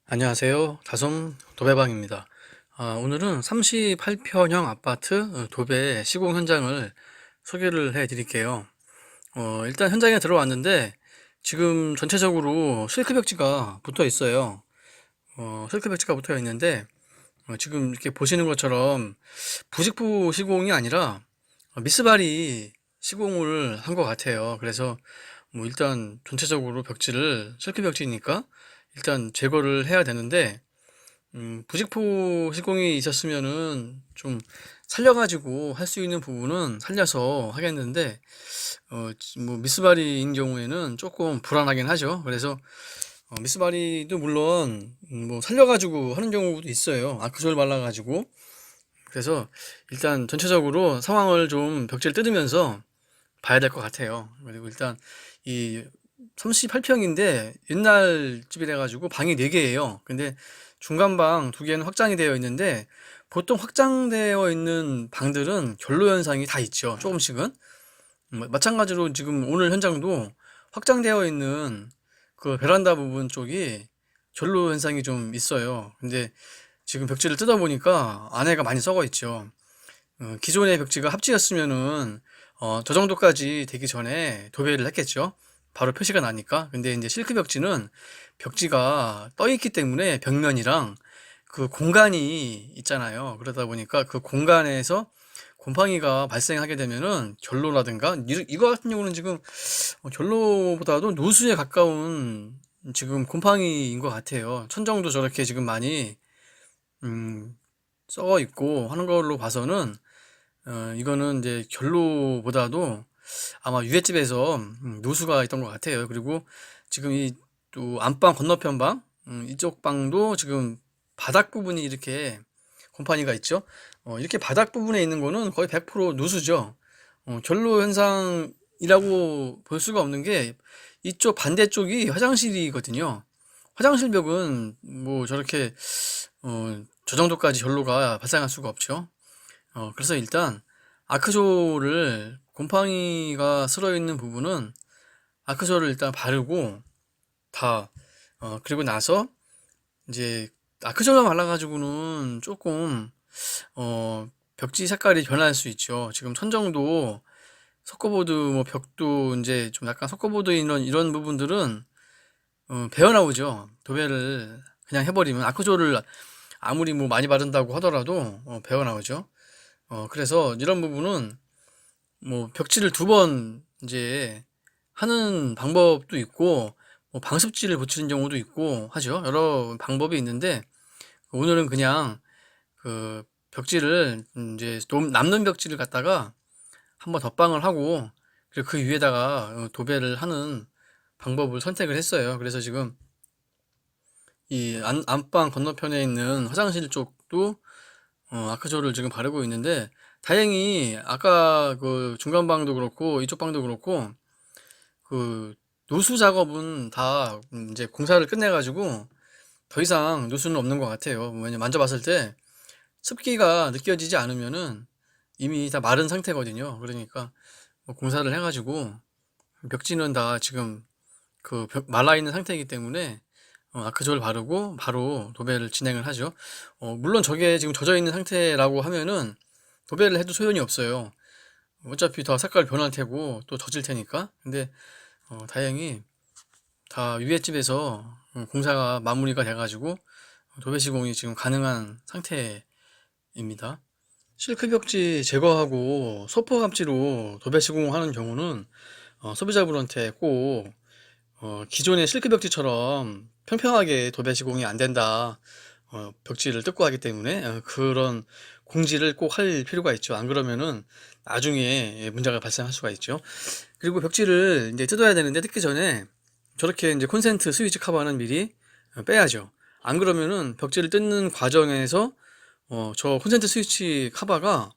안녕하세요. 다솜 도배방입니다. 오늘은 38평형 아파트 도배 시공 현장을 소개를 해 드릴게요. 일단 현장에 들어왔는데 지금 전체적으로 실크 벽지가 붙어 있어요. 실크 벽지가 붙어 있는데 지금 이렇게 보시는 것처럼 부직포 시공이 아니라 미스바리 시공을 한 것 같아요. 그래서 뭐 일단 전체적으로 벽지를 실크 벽지니까 일단 제거를 해야 되는데 부직포 시공이 있었으면은 좀 살려가지고 할 수 있는 부분은 살려서 하겠는데, 뭐, 미스바리인 경우에는 조금 불안하긴 하죠. 그래서, 미스바리도 물론, 뭐, 살려가지고 하는 경우도 있어요. 아크솔 발라가지고. 그래서, 일단 전체적으로 상황을 좀 벽지를 뜯으면서 봐야 될 것 같아요. 그리고 일단, 이 38평인데 옛날 집이라 가지고 방이 4개예요. 근데 중간 방 2개는 확장이 되어 있는데 보통 확장되어 있는 방들은 결로 현상이 다 있죠. 조금씩은. 마찬가지로 지금 오늘 현장도 확장되어 있는 그 베란다 부분 쪽이 결로 현상이 좀 있어요. 근데 지금 벽지를 뜯어 보니까 안에가 많이 썩어 있죠. 기존의 벽지가 합지였으면은 저 정도까지 되기 전에 도배를 했겠죠. 바로 표시가 나니까. 근데 이제 실크 벽지는 벽지가 떠 있기 때문에 벽면이랑 그 공간이 있잖아요. 그러다 보니까 그 공간에서 곰팡이가 발생하게 되면은 결로라든가 이거 같은 경우는 지금 결로보다도 누수에 가까운 지금 곰팡이인 것 같아요. 천정도 저렇게 지금 많이 음, 썩어 있고 하는 걸로 봐서는 이거는 이제 결로보다도 아마 유랫집에서 누수가 있던 것 같아요. 그리고 지금 이 또 안방 건너편 방, 이쪽 방도 지금 바닥 부분이 이렇게 곰팡이가 있죠. 이렇게 바닥 부분에 있는 거는 거의 100% 누수죠. 결로 현상이라고 볼 수가 없는 게 이쪽 반대쪽이 화장실이거든요. 화장실 벽은 뭐 저렇게 저 정도까지 결로가 발생할 수가 없죠. 그래서 일단 아크조를 곰팡이가 슬어 있는 부분은 아크조를 일단 바르고 다 그리고 나서 이제 아크조만 발라가지고는 조금 벽지 색깔이 변할 수 있죠. 지금 천정도 석고보드 뭐 벽도 이제 좀 약간 석고보드 이런 부분들은 배어 나오죠. 도배를 그냥 해버리면 아크조를 아무리 뭐 많이 바른다고 하더라도 배어 나오죠. 그래서 이런 부분은 뭐 벽지를 2번 이제 하는 방법도 있고 뭐 방습지를 붙이는 경우도 있고 하죠. 여러 방법이 있는데 오늘은 그냥 그 벽지를 이제 남는 벽지를 갖다가 한번 덧방을 하고 그리고 그 위에다가 도배를 하는 방법을 선택을 했어요. 그래서 지금 이 안방 건너편에 있는 화장실 쪽도 아크조를 지금 바르고 있는데 다행히 아까 그 중간 방도 그렇고 이쪽 방도 그렇고 그 누수 작업은 다 이제 공사를 끝내가지고 더 이상 누수는 없는 것 같아요. 왜냐면 만져봤을 때 습기가 느껴지지 않으면은 이미 다 마른 상태거든요. 그러니까 뭐 공사를 해가지고 벽지는 다 지금 그 말라 있는 상태이기 때문에 아크조를 바르고 바로 도배를 진행을 하죠. 물론 저게 지금 젖어 있는 상태라고 하면은 도배를 해도 소용이 없어요. 어차피 더 색깔 변할 테고 또 젖을 테니까. 근데 다행히 다 위에집에서 공사가 마무리가 돼가지고 도배 시공이 지금 가능한 상태입니다. 실크 벽지 제거하고 소포 감지로 도배 시공하는 경우는 소비자분한테 꼭 기존의 실크 벽지처럼 평평하게 도배 시공이 안 된다. 벽지를 뜯고 하기 때문에 그런 공지를 꼭 할 필요가 있죠. 안 그러면은 나중에 문제가 발생할 수가 있죠. 그리고 벽지를 이제 뜯어야 되는데 뜯기 전에 저렇게 이제 콘센트 스위치 커버는 미리 빼야죠. 안 그러면은 벽지를 뜯는 과정에서 저 콘센트 스위치 커버가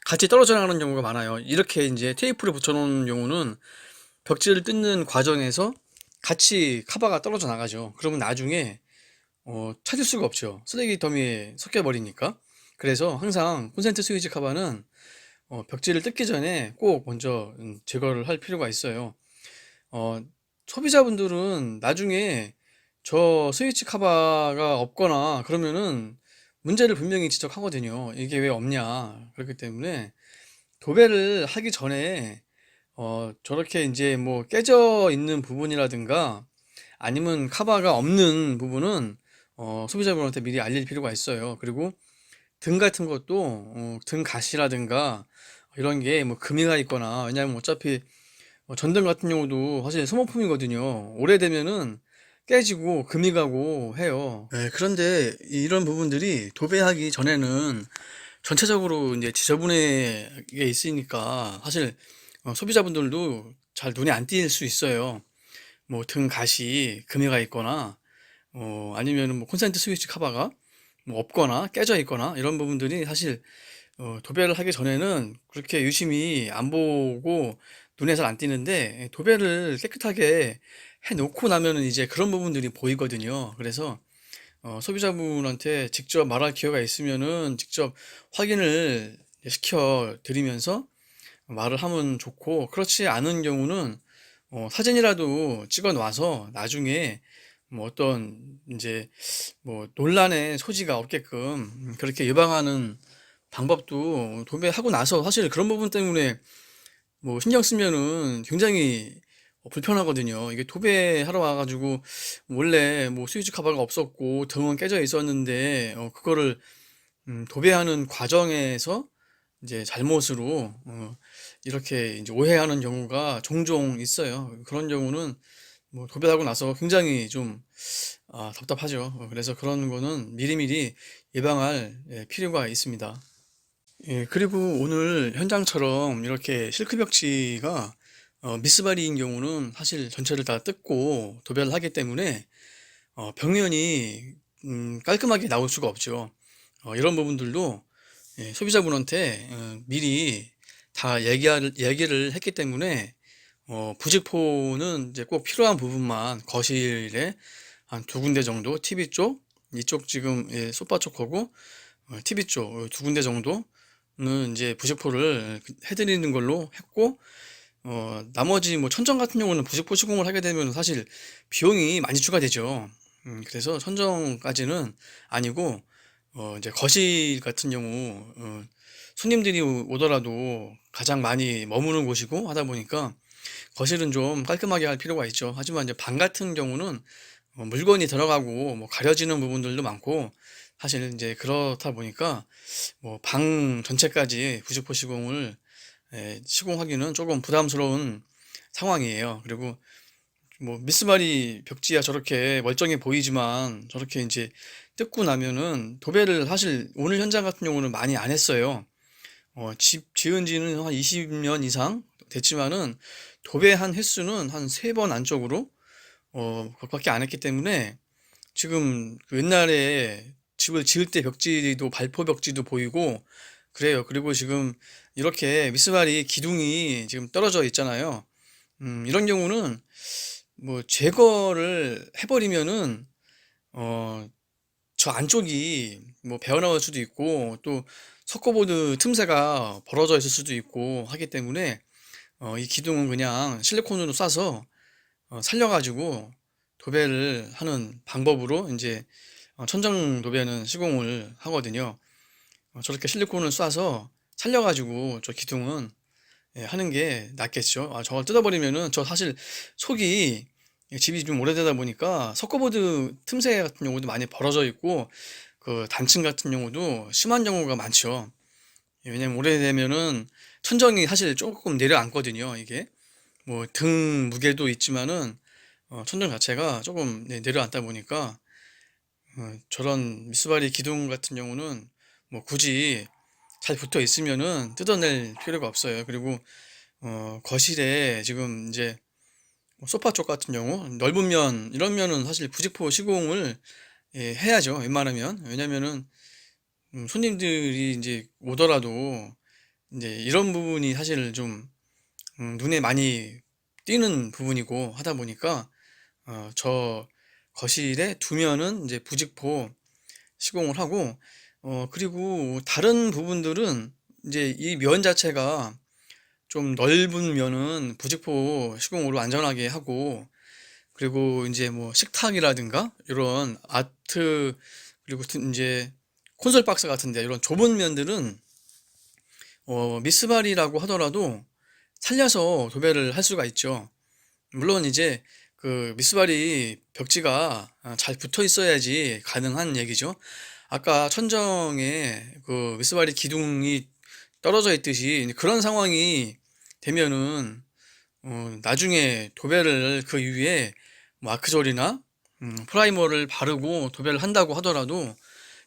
같이 떨어져 나가는 경우가 많아요. 이렇게 이제 테이프를 붙여놓은 경우는 벽지를 뜯는 과정에서 같이 커버가 떨어져 나가죠. 그러면 나중에 찾을 수가 없죠. 쓰레기 더미에 섞여 버리니까. 그래서 항상 콘센트 스위치 커버는 벽지를 뜯기 전에 꼭 먼저 제거를 할 필요가 있어요. 어, 소비자분들은 나중에 저 스위치 카바가 없거나 그러면은 문제를 분명히 지적하거든요. 이게 왜 없냐. 그렇기 때문에 도배를 하기 전에 저렇게 이제 뭐 깨져 있는 부분이라든가 아니면 카바가 없는 부분은 소비자분한테 미리 알릴 필요가 있어요. 그리고 등 같은 것도 등 가시라든가 이런 게 뭐 금이가 있거나, 왜냐면 어차피 전등 같은 경우도 사실 소모품이거든요. 오래되면은 깨지고 금이 가고 해요. 네, 그런데 이런 부분들이 도배하기 전에는 전체적으로 이제 지저분해 있으니까 사실 소비자분들도 잘 눈에 안 띌 수 있어요. 뭐 등 가시 금이 가 있거나 아니면은 뭐 콘센트 스위치 카바가 뭐 없거나 깨져 있거나 이런 부분들이 사실 도배를 하기 전에는 그렇게 유심히 안 보고 눈에 잘 안 띄는데, 도배를 깨끗하게 해 놓고 나면은 이제 그런 부분들이 보이거든요. 그래서 소비자분한테 직접 말할 기회가 있으면은 직접 확인을 시켜 드리면서 말을 하면 좋고, 그렇지 않은 경우는 사진이라도 찍어 놔서 나중에 뭐 어떤 이제 뭐 논란의 소지가 없게끔 그렇게 예방하는 방법도, 도배하고 나서 사실 그런 부분 때문에 뭐 신경 쓰면은 굉장히 불편하거든요. 이게 도배하러 와가지고 원래 뭐 스위치 카바가 없었고 등은 깨져 있었는데 그거를 도배하는 과정에서 이제 잘못으로 이렇게 이제 오해하는 경우가 종종 있어요. 그런 경우는 뭐 도배하고 나서 굉장히 좀 답답하죠. 그래서 그런 거는 미리미리 예방할 필요가 있습니다. 예, 그리고 오늘 현장처럼 이렇게 실크벽지가 미스바리인 경우는 사실 전체를 다 뜯고 도배를 하기 때문에 벽면이 깔끔하게 나올 수가 없죠. 이런 부분들도 소비자분한테 미리 다 얘기를 했기 때문에 부직포는 이제 꼭 필요한 부분만 거실에 한 두 군데 정도, TV 쪽, 이쪽 지금 소파 쪽하고 TV 쪽 두 군데 정도는 이제 부직포를 해드리는 걸로 했고, 나머지 뭐 천정 같은 경우는 부직포 시공을 하게 되면 사실 비용이 많이 추가되죠. 그래서 천정까지는 아니고, 이제 거실 같은 경우, 손님들이 오더라도 가장 많이 머무는 곳이고 하다 보니까 거실은 좀 깔끔하게 할 필요가 있죠. 하지만 이제 방 같은 경우는 물건이 들어가고 뭐 가려지는 부분들도 많고, 사실 이제 그렇다 보니까 뭐 방 전체까지 부직포 시공을 시공하기는 조금 부담스러운 상황이에요. 그리고 뭐 미스마리 벽지야 저렇게 멀쩡해 보이지만 저렇게 이제 뜯고 나면은 도배를 사실 오늘 현장 같은 경우는 많이 안 했어요. 집 지은 지는 한 20년 이상 됐지만은 도배한 횟수는 한 3번 안쪽으로 그것밖에 안 했기 때문에 지금 그 옛날에 집을 지을 때 벽지도 발포 벽지도 보이고 그래요. 그리고 지금 이렇게 미스마리 기둥이 지금 떨어져 있잖아요. 이런 경우는 뭐 제거를 해버리면은 어, 저 안쪽이 뭐 배어나올 수도 있고 또 석고보드 틈새가 벌어져 있을 수도 있고 하기 때문에 이 기둥은 그냥 실리콘으로 싸서 살려가지고 도배를 하는 방법으로 이제 천정 도배는 시공을 하거든요. 저렇게 실리콘을 쏴서 살려가지고 저 기둥은 하는 게 낫겠죠. 저걸 뜯어버리면은 저 사실 속이 집이 좀 오래되다 보니까 석고보드 틈새 같은 경우도 많이 벌어져 있고 그 단층 같은 경우도 심한 경우가 많죠. 왜냐면 오래되면은 천정이 사실 조금 내려앉거든요. 이게 뭐 등 무게도 있지만은 천정 자체가 조금 내려앉다 보니까 저런 미스바리 기둥 같은 경우는 뭐 굳이 잘 붙어 있으면은 뜯어낼 필요가 없어요. 그리고 거실에 지금 이제 뭐 소파 쪽 같은 경우 넓은 면 이런 면은 사실 부직포 시공을 해야죠. 웬만하면. 왜냐면은 손님들이 이제 오더라도 이제 이런 부분이 사실 좀 눈에 많이 띄는 부분이고 하다 보니까 저 거실에 두면은 이제 부직포 시공을 하고 그리고 다른 부분들은 이제 이 면 자체가 좀 넓은 면은 부직포 시공으로 안전하게 하고, 그리고 이제 뭐 식탁이라든가 이런 아트, 그리고 이제 콘솔 박스 같은데 이런 좁은 면들은 미스바리라고 하더라도 살려서 도배를 할 수가 있죠. 물론 이제 그 미스바리 벽지가 잘 붙어 있어야지 가능한 얘기죠. 아까 천정에 그 미스바리 기둥이 떨어져 있듯이 그런 상황이 되면은 나중에 도배를 그 이후에 뭐 아크졸이나 프라이머를 바르고 도배를 한다고 하더라도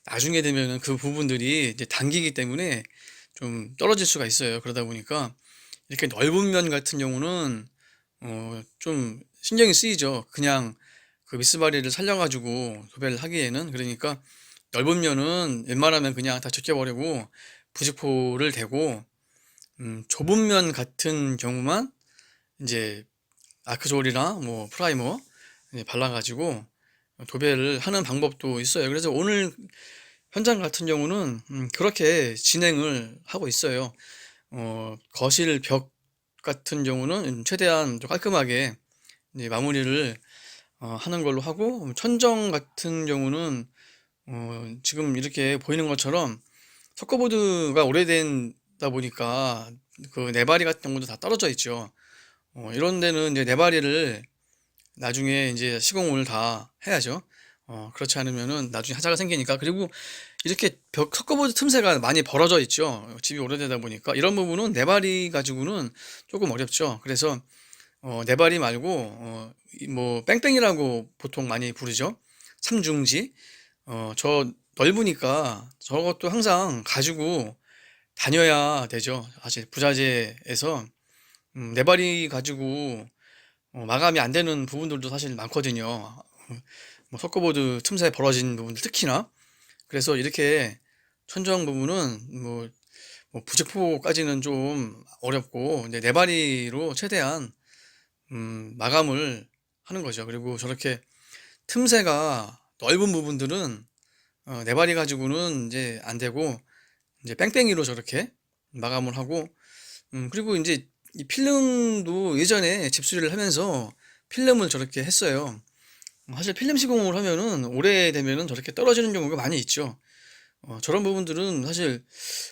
나중에 되면은 그 부분들이 이제 당기기 때문에 좀 떨어질 수가 있어요. 그러다 보니까 이렇게 넓은 면 같은 경우는 좀 신경이 쓰이죠. 그냥 그 미스바리를 살려가지고 도배를 하기에는. 그러니까 넓은 면은 웬만하면 그냥 다 제껴버리고 부직포를 대고, 좁은 면 같은 경우만 이제 아크졸이나 뭐 프라이머 발라가지고 도배를 하는 방법도 있어요. 그래서 오늘 현장 같은 경우는 그렇게 진행을 하고 있어요. 거실 벽 같은 경우는 최대한 좀 깔끔하게 이제 마무리를 하는 걸로 하고, 천정 같은 경우는 지금 이렇게 보이는 것처럼 석고보드가 오래된다 보니까 그 네바리 같은 경우도 다 떨어져 있죠. 이런 데는 이제 네바리를 나중에 이제 시공을 다 해야죠. 그렇지 않으면은 나중에 하자가 생기니까. 그리고 이렇게 벽 석고보드 틈새가 많이 벌어져 있죠. 집이 오래되다 보니까 이런 부분은 네바리 가지고는 조금 어렵죠. 그래서 네바리 말고 뭐 뺑뺑이라고 보통 많이 부르죠. 삼중지. 저 넓으니까 저것도 항상 가지고 다녀야 되죠. 사실 부자재에서 네바리 가지고 마감이 안 되는 부분들도 사실 많거든요. 뭐 석고보드 틈새 벌어진 부분들 특히나. 그래서 이렇게 천정 부분은 뭐 부직포까지는 좀 어렵고 이제 네바리로 최대한 마감을 하는 거죠. 그리고 저렇게 틈새가 넓은 부분들은 네바리 가지고는 이제 안 되고 이제 뺑뺑이로 저렇게 마감을 하고, 그리고 이제 이 필름도 예전에 집수리를 하면서 필름을 저렇게 했어요. 사실 필름 시공을 하면은 오래되면은 저렇게 떨어지는 경우가 많이 있죠. 저런 부분들은 사실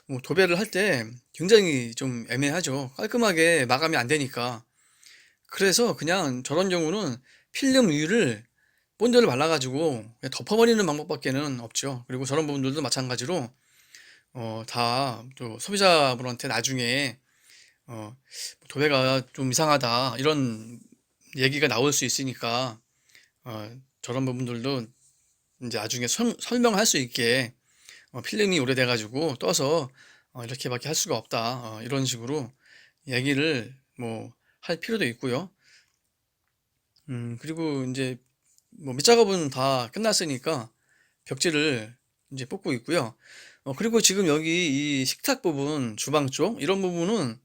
뭐 도배를 할 때 굉장히 좀 애매하죠. 깔끔하게 마감이 안 되니까. 그래서 그냥 저런 경우는 필름 위를 본드를 발라가지고 그냥 덮어버리는 방법밖에는 없죠. 그리고 저런 부분들도 마찬가지로 다 또 소비자분한테 나중에 도배가 좀 이상하다 이런 얘기가 나올 수 있으니까 저런 부분들도 이제 나중에 설명할 수 있게 필름이 오래돼 가지고 떠서 이렇게밖에 할 수가 없다, 이런 식으로 얘기를 뭐 할 필요도 있고요. 그리고 이제 뭐 밑작업은 다 끝났으니까 벽지를 이제 뽑고 있고요. 그리고 지금 여기 이 식탁 부분, 주방 쪽 이런 부분은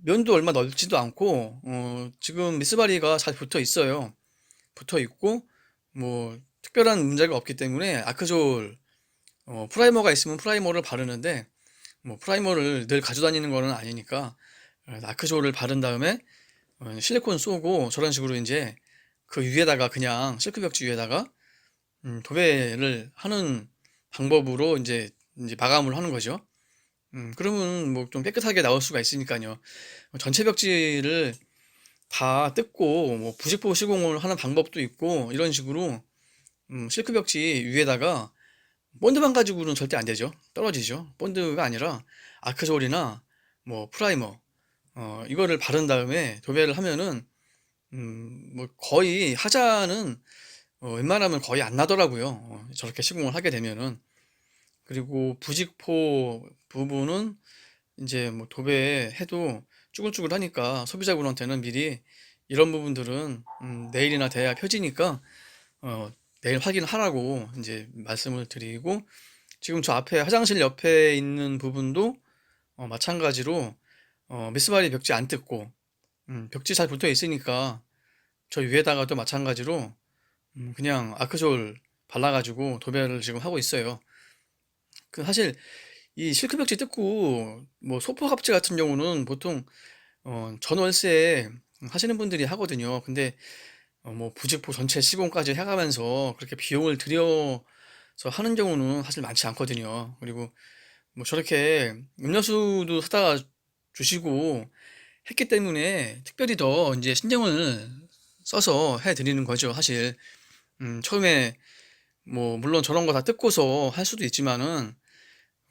면도 얼마 넓지도 않고 지금 미스바리가 잘 붙어 있어요. 붙어 있고 뭐 특별한 문제가 없기 때문에 아크졸 프라이머가 있으면 프라이머를 바르는데, 뭐 프라이머를 늘 가져다니는 거는 아니니까 아크졸을 바른 다음에 실리콘 쏘고 저런 식으로 이제 그 위에다가 그냥 실크 벽지 위에다가 도배를 하는 방법으로 이제 마감을 하는 거죠. 그러면 뭐 좀 깨끗하게 나올 수가 있으니까요. 전체 벽지를 다 뜯고 뭐 부직포 시공을 하는 방법도 있고 이런 식으로 실크 벽지 위에다가 본드만 가지고는 절대 안 되죠. 떨어지죠. 본드가 아니라 아크솔이나 뭐 프라이머 이거를 바른 다음에 도배를 하면은 뭐 거의 하자는 웬만하면 거의 안 나더라고요. 저렇게 시공을 하게 되면은. 그리고 부직포 부분은 이제 뭐 도배해도 쭈글쭈글하니까 소비자분한테는 미리 이런 부분들은 내일이나 돼야 펴지니까 내일 확인하라고 이제 말씀을 드리고, 지금 저 앞에 화장실 옆에 있는 부분도 마찬가지로 미스바리 벽지 안 뜯고 벽지 잘 붙어 있으니까 저 위에다가도 마찬가지로 그냥 아크솔 발라가지고 도배를 지금 하고 있어요. 그 사실 이 실크 벽지 뜯고 뭐 소파 값지 같은 경우는 보통 전월세 하시는 분들이 하거든요. 근데 뭐 부직포 전체 시공까지 해가면서 그렇게 비용을 들여서 하는 경우는 사실 많지 않거든요. 그리고 뭐 저렇게 음료수도 사다 주시고 했기 때문에 특별히 더 이제 신경을 써서 해드리는 거죠, 사실. 처음에 뭐 물론 저런 거 다 뜯고서 할 수도 있지만은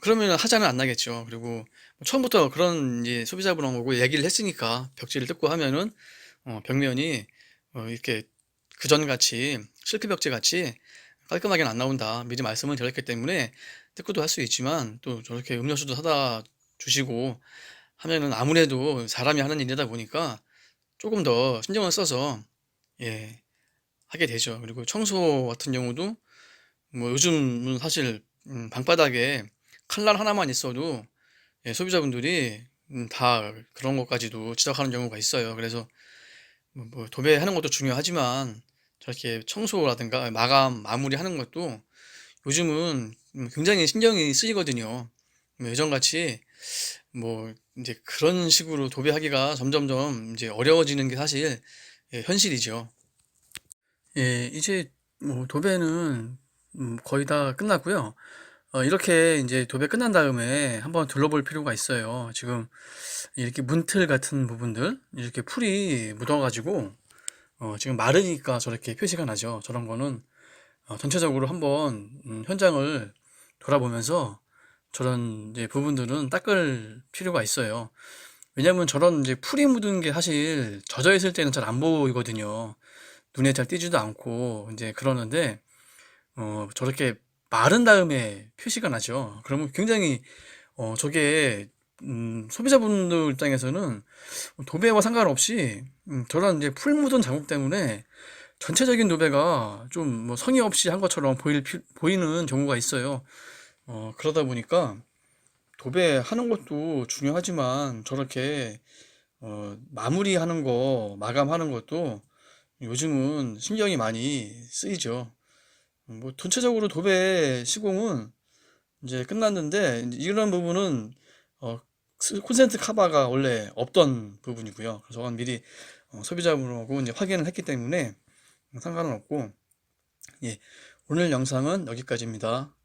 그러면 하자는 안 나겠죠. 그리고 뭐 처음부터 그런 이제 소비자분하고 얘기를 했으니까 벽지를 뜯고 하면은 벽면이 이렇게 그전 같이 실크 벽지 같이 깔끔하게는 안 나온다. 미리 말씀을 드렸기 때문에 뜯고도 할 수 있지만 또 저렇게 음료수도 사다 주시고 하면은 아무래도 사람이 하는 일이다 보니까 조금 더 신경을 써서 예, 하게 되죠. 그리고 청소 같은 경우도 뭐 요즘은 사실 방바닥에 칼날 하나만 있어도 예, 소비자분들이 다 그런 것까지도 지적하는 경우가 있어요. 그래서 뭐 도배하는 것도 중요하지만 저렇게 청소라든가 마감, 마무리하는 것도 요즘은 굉장히 신경이 쓰이거든요. 뭐 예전같이 뭐 이제 그런 식으로 도배하기가 점점점 이제 어려워지는 게 사실 예, 현실이죠. 예, 이제 뭐 도배는 거의 다 끝났고요. 이렇게 이제 도배 끝난 다음에 한번 둘러볼 필요가 있어요. 지금 이렇게 문틀 같은 부분들 이렇게 풀이 묻어가지고 지금 마르니까 저렇게 표시가 나죠. 저런 거는 전체적으로 한번 현장을 돌아보면서 저런 이제 부분들은 닦을 필요가 있어요. 왜냐면 저런 이제 풀이 묻은 게 사실 젖어 있을 때는 잘 안 보이거든요. 눈에 잘 띄지도 않고 이제 그러는데 저렇게 마른 다음에 표시가 나죠. 그러면 굉장히 저게 소비자분들 입장에서는 도배와 상관없이 저런 이제 풀 묻은 자국 때문에 전체적인 도배가 좀 뭐 성의 없이 한 것처럼 보이는 경우가 있어요. 그러다 보니까 도배하는 것도 중요하지만 저렇게 마무리하는 거, 마감하는 것도 요즘은 신경이 많이 쓰이죠. 뭐 전체적으로 도배 시공은 이제 끝났는데 이런 부분은 어, 콘센트 카바가 원래 없던 부분이고요. 그래서 저건 미리 소비자분하고 이제 확인을 했기 때문에 상관은 없고 예, 오늘 영상은 여기까지입니다.